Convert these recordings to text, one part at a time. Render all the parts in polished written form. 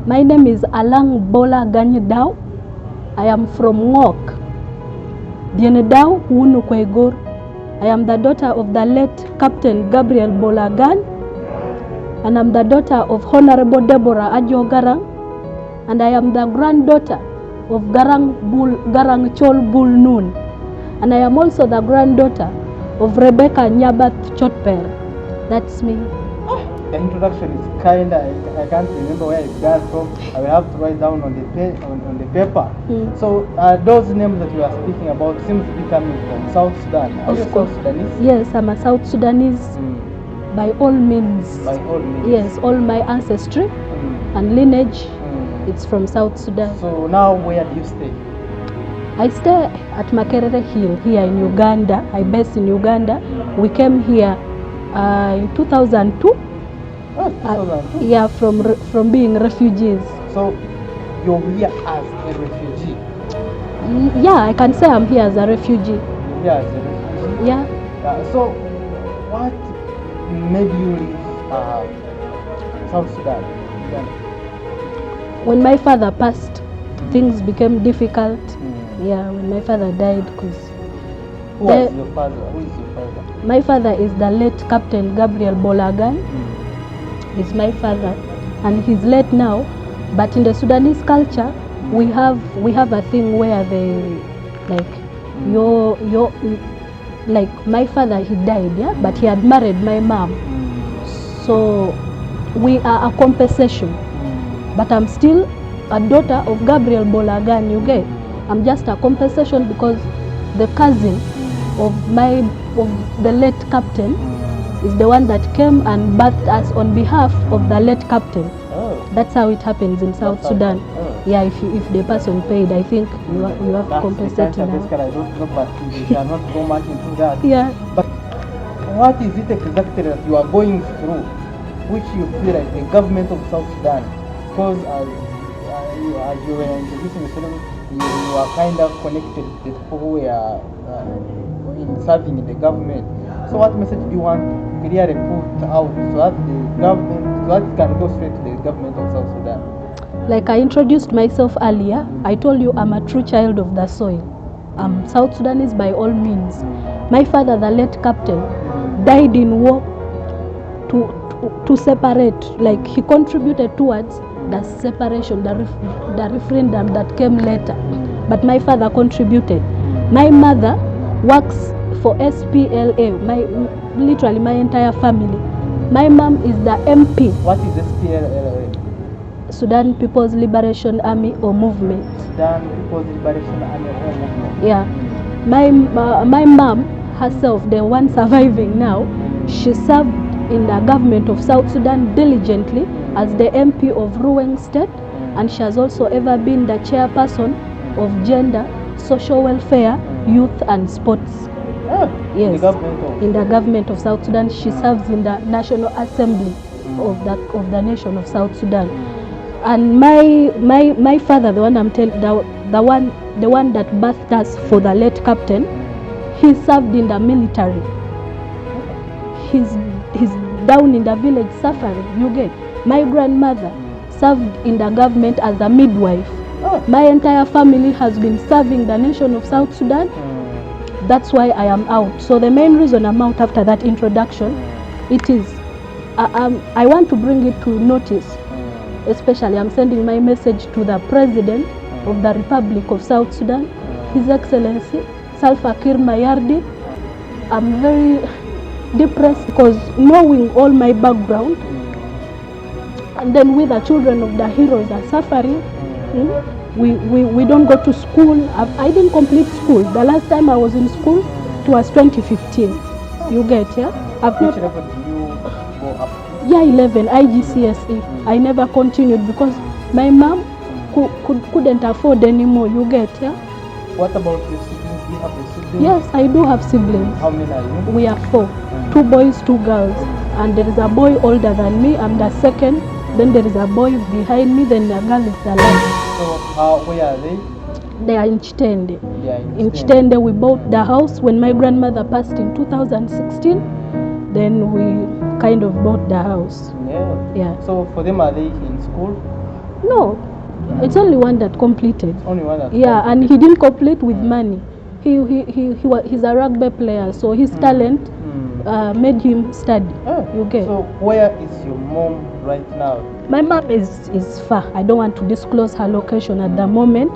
My name is Alang Bola Ganyedao. I am from Ngok. Dienedao Hunu Kwegor. I am the daughter of the late Captain Gabriel Bolagan, and I'm the daughter of Honorable Deborah Ajo Garang, and I am the granddaughter of Garang Chol Bul Noon, and I am also the granddaughter of Rebecca Nyabath Chotper. That's me. The introduction is kinda, I can't remember where it got from. I will have to write down on the paper. So those names that you are speaking about seems to be coming from South Sudan. Are you South Sudanese? Yes, I'm a South Sudanese. By all means. By all means. Yes, all my ancestry and lineage, it's from South Sudan. So now where do you stay? I stay at Makerere Hill here in Uganda. I based in Uganda. We came here in 2002. Oh, 2002? Yeah, from being refugees. So you're here as a refugee? Yeah, I can say I'm here as a refugee. You're here as a refugee? Yeah. So what made you leave South Sudan? When my father passed, things became difficult. Yeah, when my father died, because Who is your father? My father is the late Captain Gabriel Bolagan. He's my father, and he's late now. But in the Sudanese culture, we have a thing where they like my father, he died, yeah, but he had married my mom. So we are a compensation. But I'm still a daughter of Gabriel Bolagan, you get. I'm just a compensation because the cousin of the late captain is the one that came and birthed us on behalf of the late captain. That's how it happens in South Sudan. Yeah, if the person paid, I think you have to compensate now. I don't know, but we cannot go much into that. Yeah. But what is it exactly that you are going through, which you feel like the government of South Sudan, because as you were introducing yourself, you are kind of connected to the people who are serving in the government. So what message do you want to clearly put out so that the government, so that it can go straight to the government of South Sudan? Like I introduced myself earlier, I told you I'm a true child of the soil. I'm South Sudanese by all means. My father, the late captain, died in war to separate. Like he contributed towards the separation, the referendum that came later. But my father contributed. My mother works for SPLA, literally my entire family. My mom is the MP. What is SPLA? Sudan People's Liberation Army or Movement. Sudan People's Liberation Army or Movement. Yeah. My mom herself, the one surviving now, she served in the government of South Sudan diligently as the MP of Ruweng State, and she has also ever been the chairperson of Gender, Social Welfare, Youth and Sports. Yes, in the government of South Sudan. She serves in the National Assembly of the nation of South Sudan. And my father, the one I'm telling, the one that birthed us for the late captain, he served in the military. He's down in the village suffering. You get. My grandmother served in the government as a midwife. My entire family has been serving the nation of South Sudan. That's why I am out. So the main reason I'm out after that introduction, it is, I want to bring it to notice, especially I'm sending my message to the President of the Republic of South Sudan, His Excellency, Salva Kiir Mayardit. I'm very depressed because knowing all my background, and then we the children of the heroes are suffering. We don't go to school. I didn't complete school. The last time I was in school, it was 2015. You get, yeah? Which level did you go up? Yeah, 11, IGCSE. I never continued because my mom couldn't afford anymore. You get, yeah? What about your siblings? Do you have a sibling? Yes, I do have siblings. How many are you? We are 4. 2 boys, 2 girls. And there is a boy older than me. I'm the second. Then there is a boy behind me. Then the girl is the last. So where are they? They are in Chitende. Yeah, in Chitende we bought the house when my grandmother passed in 2016. Then we kind of bought the house. Yeah. Yeah. So for them, are they in school? No, it's only one that completed. Only one that Yeah, and he didn't complete with money. He's a rugby player, so his talent made him study. You get. So where is your mom right now? My mom is far. I don't want to disclose her location at the moment.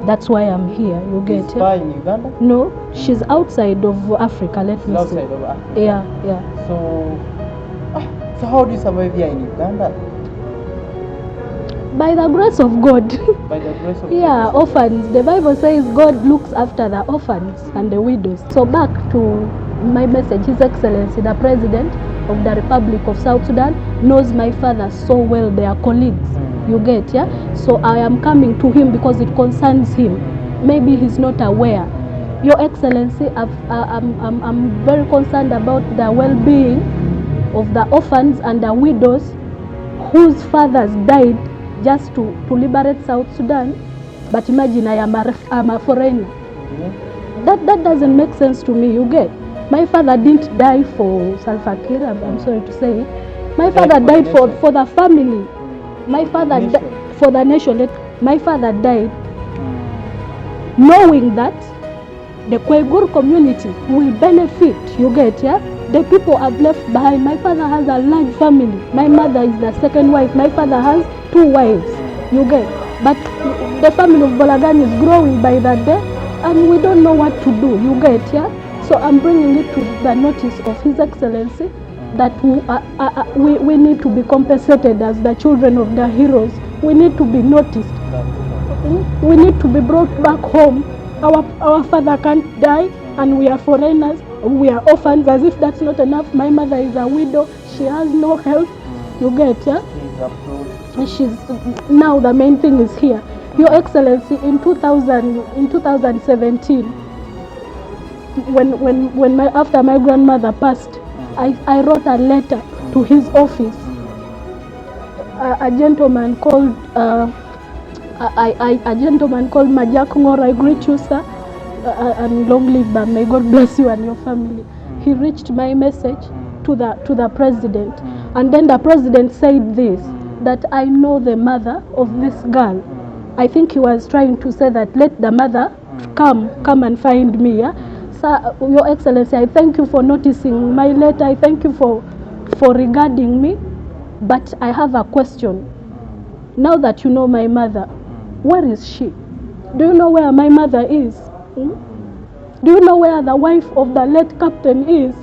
That's why I'm here. You get. Is far in Uganda? No, she's outside of Africa. Let me Outside say. of Africa. Yeah. So how do you survive here in Uganda? By the grace of God. By the grace of Yeah, God. orphans. The Bible says God looks after the orphans and the widows. So back to my message, His Excellency, the President of the Republic of South Sudan, knows my father so well. They are colleagues. You get, yeah? So I am coming to him because it concerns him. Maybe he's not aware. Your Excellency, I'm very concerned about the well-being of the orphans and the widows whose fathers died just to liberate South Sudan. But imagine I'm a foreigner. That doesn't make sense to me, you get. My father didn't die for Salva Kiir, I'm sorry to say. My father died for the family. My father for the nation. My father died knowing that the Kwaigur community will benefit, you get, yeah? The people I've left behind. My father has a large family. My mother is the second wife. My father has 2 wives, you get. But the family of Bolagan is growing by that day, and we don't know what to do, you get, yeah? So I'm bringing it to the notice of His Excellency that we need to be compensated as the children of the heroes. We need to be noticed. We need to be brought back home. Our father can't die, and we are foreigners. We are orphans. As if that's not enough, my mother is a widow. She has no help. You get, yeah? Now the main thing is here. Your Excellency, in 2017, after my grandmother passed, I wrote a letter to his office. A gentleman called Majak Ngor, I greet you, sir, and long live, but may God bless you and your family. He reached my message to the president, and then the president said this, that I know the mother of this girl. I think he was trying to say that let the mother come and find me. Yeah? Sir, Your Excellency, I thank you for noticing my letter. I thank you for regarding me, but I have a question. Now that you know my mother, where is she? Do you know where my mother is? Do you know where the wife of the late captain is?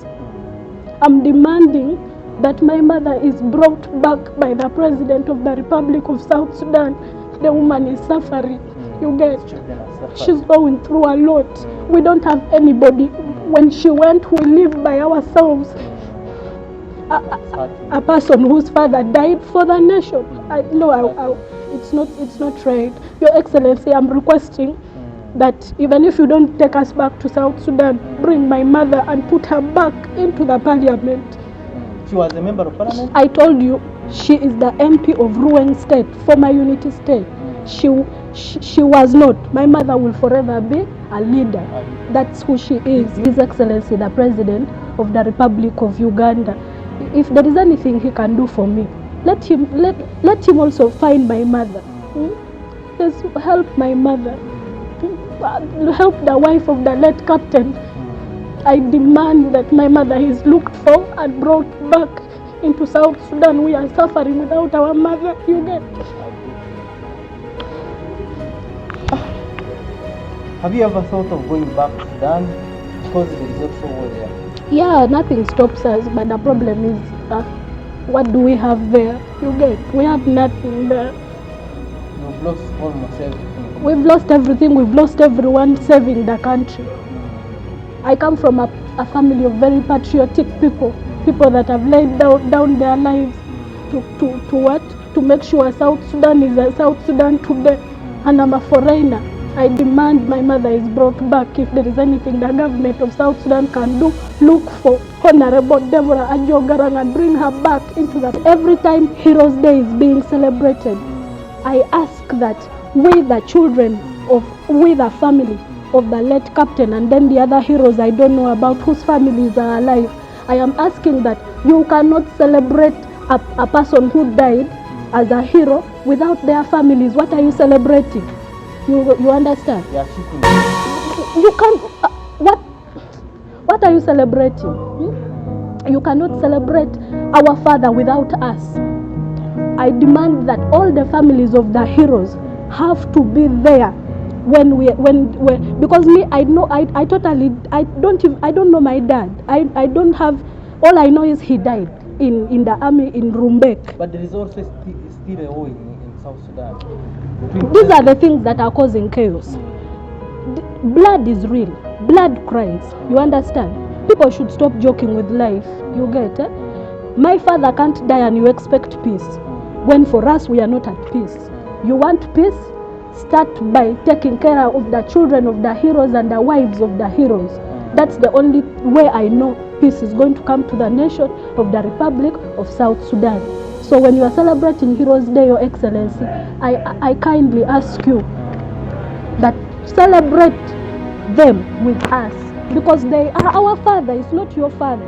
I'm demanding that my mother is brought back by the President of the Republic of South Sudan. The woman is suffering. You get, she's going through a lot. We don't have anybody. When she went, we lived by ourselves. A person whose father died for the nation. It's not right. Your Excellency, I'm requesting that even if you don't take us back to South Sudan, bring my mother and put her back into the parliament. She was a member of parliament? I told you, she is the MP of Ruweng State, former Unity State. She was not. My mother will forever be a leader. That's who she is. His Excellency, the President of the Republic of Uganda. If there is anything he can do for me, let him also find my mother. Just help my mother. Help the wife of the late captain. I demand that my mother is looked for and brought back into South Sudan. We are suffering without our mother. You get. Have you ever thought of going back to Sudan? Because there is also war there. Yeah, nothing stops us, but the problem is, what do we have there? You get. We have nothing there. You've lost almost everything. We've lost everything. We've lost everyone saving the country. I come from a family of very patriotic people that have laid down their lives to make sure South Sudan is a South Sudan today. And I'm a foreigner. I demand my mother is brought back. If there is anything the government of South Sudan can do, look for Honorable Deborah Adjogarang and bring her back into that. Every time Heroes Day is being celebrated, I ask that we the family of the late captain and then the other heroes I don't know about whose families are alive, I am asking that you cannot celebrate a person who died as a hero without their families. What are you celebrating? You understand? They are cheating. You can't. What are you celebrating? You cannot celebrate our father without us. I demand that all the families of the heroes have to be there when because me, I know, I don't know my dad. I don't have, all I know is he died in the army in Rumbek. But there is also still a war in South Sudan. These are the things that are causing chaos. Blood is real. Blood cries. You understand? People should stop joking with life. You get it? My father can't die and you expect peace, when for us we are not at peace. You want peace? Start by taking care of the children of the heroes and the wives of the heroes. That's the only way I know peace is going to come to the nation of the Republic of South Sudan. So when you are celebrating Heroes Day, Your Excellency, I kindly ask you that celebrate them with us, because they are our father. It's not your father.